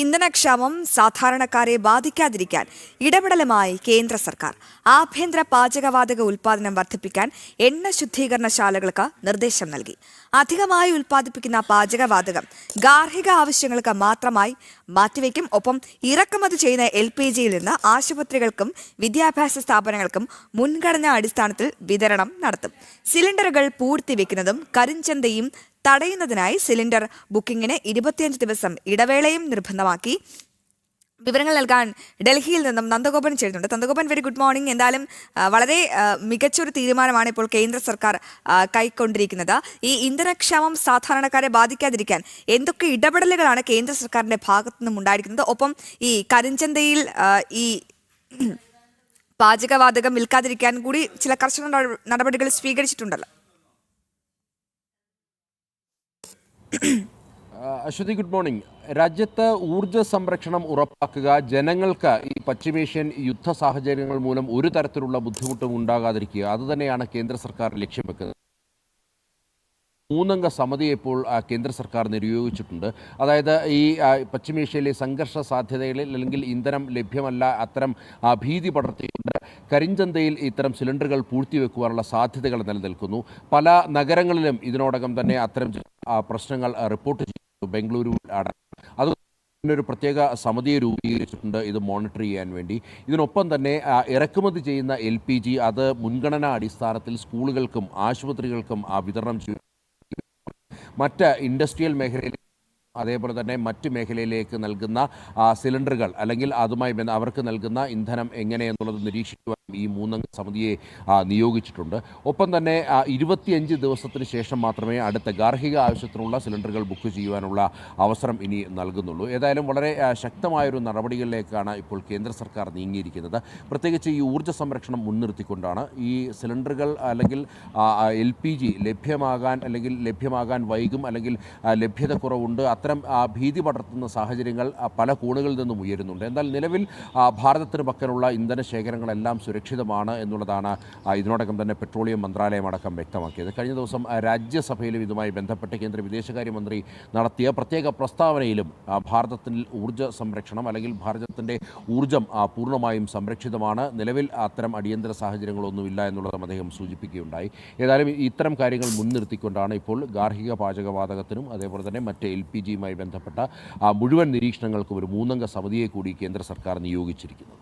ഇന്ധനക്ഷാമം സാധാരണക്കാരെ ബാധിക്കാതിരിക്കാൻ ഇടപെടലുമായി കേന്ദ്ര സർക്കാർ. ആഭ്യന്തര പാചകവാതക ഉൽപ്പാദനം വർദ്ധിപ്പിക്കാൻ എണ്ണ ശുദ്ധീകരണശാലകൾക്ക് നിർദ്ദേശം നൽകി. അധികമായി ഉൽപ്പാദിപ്പിക്കുന്ന പാചകവാതകം ഗാർഹിക ആവശ്യങ്ങൾക്ക് മാത്രമായി മാറ്റിവെക്കും. ഒപ്പം ഇറക്കുമതി ചെയ്യുന്ന LPG-യിൽ നിന്ന് ആശുപത്രികൾക്കും വിദ്യാഭ്യാസ സ്ഥാപനങ്ങൾക്കും മുൻഗണനാ അടിസ്ഥാനത്തിൽ വിതരണം നടത്തും. സിലിണ്ടറുകൾ പൂഴ്ത്തിവെക്കുന്നതും കരിഞ്ചന്തയും തടയുന്നതിനായി സിലിണ്ടർ ബുക്കിംഗിന് 25 ദിവസം ഇടവേളയും നിർബന്ധമാക്കി. വിവരങ്ങൾ നൽകാൻ ഡൽഹിയിൽ നിന്നും നന്ദഗോപൻ ചേരുന്നുണ്ട്. Nandagopan, very good morning. എന്തായാലും വളരെ മികച്ചൊരു തീരുമാനമാണ് ഇപ്പോൾ കേന്ദ്ര സർക്കാർ കൈക്കൊണ്ടിരിക്കുന്നത്. ഈ ഇന്ധനക്ഷാമം സാധാരണക്കാരെ ബാധിക്കാതിരിക്കാൻ എന്തൊക്കെ ഇടപെടലുകളാണ് കേന്ദ്ര സർക്കാരിന്റെ ഭാഗത്തു നിന്നും ഉണ്ടായിരിക്കുന്നത്? ഒപ്പം ഈ കരിഞ്ചന്തയിൽ ഈ പാചകവാതകം വിൽക്കാതിരിക്കാൻ കൂടി ചില കർശന നടപടികൾ സ്വീകരിച്ചിട്ടുണ്ടല്ലോ. Aswathy, good morning. രാജ്യത്ത് ഊർജ്ജ സംരക്ഷണം ഉറപ്പാക്കുക, ജനങ്ങൾക്ക് ഈ പശ്ചിമേഷ്യൻ യുദ്ധ സാഹചര്യങ്ങൾ മൂലം ഒരു തരത്തിലുള്ള ബുദ്ധിമുട്ടും ഉണ്ടാകാതിരിക്കുക, അതുതന്നെയാണ് കേന്ദ്ര സർക്കാർ ലക്ഷ്യം വെക്കുന്നത്. 3-അംഗ സമിതിയെ ഇപ്പോൾ കേന്ദ്ര സർക്കാർ നിയോഗിച്ചിട്ടുണ്ട്. അതായത് ഈ പശ്ചിമേഷ്യയിലെ സംഘർഷ സാധ്യതകളിൽ അല്ലെങ്കിൽ ഇന്ധനം ലഭ്യമല്ല, അത്തരം ഭീതി പടർത്തിക്കൊണ്ട് കരിഞ്ചന്തയിൽ ഇത്തരം സിലിണ്ടറുകൾ പൂഴ്ത്തിവെക്കുവാനുള്ള സാധ്യതകൾ നിലനിൽക്കുന്നു. പല നഗരങ്ങളിലും ഇതിനോടകം തന്നെ അത്തരം പ്രശ്നങ്ങൾ റിപ്പോർട്ട് ചെയ്തു. ബംഗളൂരു അത് ഒരു പ്രത്യേക സമിതിയെ രൂപീകരിച്ചിട്ടുണ്ട് ഇത് മോണിറ്റർ ചെയ്യാൻ വേണ്ടി. ഇതിനൊപ്പം തന്നെ ഇറക്കുമതി ചെയ്യുന്ന LPG അത് മുൻഗണനാ അടിസ്ഥാനത്തിൽ സ്കൂളുകൾക്കും ആശുപത്രികൾക്കും വിതരണം ചെയ്യും. മറ്റ് ഇൻഡസ്ട്രിയൽ മേഖലയിൽ അതേപോലെ തന്നെ മറ്റ് മേഖലയിലേക്ക് നൽകുന്ന സിലിണ്ടറുകൾ അല്ലെങ്കിൽ അതുമായി അവർക്ക് നൽകുന്ന ഇന്ധനം എങ്ങനെയെന്നുള്ളത് നിരീക്ഷിക്കുവാൻ ഈ 3-അംഗ സമിതിയെ നിയോഗിച്ചിട്ടുണ്ട്. ഒപ്പം തന്നെ 25 ദിവസത്തിന് ശേഷം മാത്രമേ അടുത്ത ഗാർഹിക ആവശ്യത്തിനുള്ള സിലിണ്ടറുകൾ ബുക്ക് ചെയ്യുവാനുള്ള അവസരം ഇനി നൽകുന്നുള്ളൂ. ഏതായാലും വളരെ ശക്തമായൊരു നടപടികളിലേക്കാണ് ഇപ്പോൾ കേന്ദ്ര സർക്കാർ നീങ്ങിയിരിക്കുന്നത്. പ്രത്യേകിച്ച് ഈ ഊർജ്ജ സംരക്ഷണം മുൻനിർത്തിക്കൊണ്ടാണ് ഈ സിലിണ്ടറുകൾ അല്ലെങ്കിൽ LPG ലഭ്യമാകാൻ വൈകും അല്ലെങ്കിൽ ലഭ്യത കുറവുണ്ട്, അത്തരം ഭീതി പടർത്തുന്ന സാഹചര്യങ്ങൾ പല കോണുകളിൽ നിന്നും ഉയരുന്നുണ്ട്. എന്നാൽ നിലവിൽ ഭാരതത്തിന് പക്കലുള്ള ഇന്ധന ശേഖരങ്ങളെല്ലാം സുരക്ഷിതമാണ് എന്നുള്ളതാണ് ഇതിനോടകം തന്നെ പെട്രോളിയം മന്ത്രാലയം അടക്കം വ്യക്തമാക്കിയത്. കഴിഞ്ഞ ദിവസം രാജ്യസഭയിലും ഇതുമായി ബന്ധപ്പെട്ട് കേന്ദ്ര വിദേശകാര്യമന്ത്രി നടത്തിയ പ്രത്യേക പ്രസ്താവനയിലും ഭാരതത്തിൽ ഊർജ്ജ സംരക്ഷണം അല്ലെങ്കിൽ ഭാരതത്തിൻ്റെ ഊർജ്ജം പൂർണ്ണമായും സംരക്ഷിതമാണ്, നിലവിൽ അത്തരം അടിയന്തര സാഹചര്യങ്ങളൊന്നുമില്ല എന്നുള്ളതും അദ്ദേഹം സൂചിപ്പിക്കുകയുണ്ടായി. ഏതായാലും ഇത്തരം കാര്യങ്ങൾ മുൻനിർത്തിക്കൊണ്ടാണ് ഇപ്പോൾ ഗാർഹിക പാചകവാതകത്തിനും അതേപോലെ തന്നെ മറ്റ് LPG-യുമായി ബന്ധപ്പെട്ട മുഴുവൻ നിരീക്ഷണങ്ങൾക്കും ഒരു 3-അംഗ സമിതിയെ കൂടി കേന്ദ്ര സർക്കാർ നിയോഗിച്ചിരിക്കുന്നത്.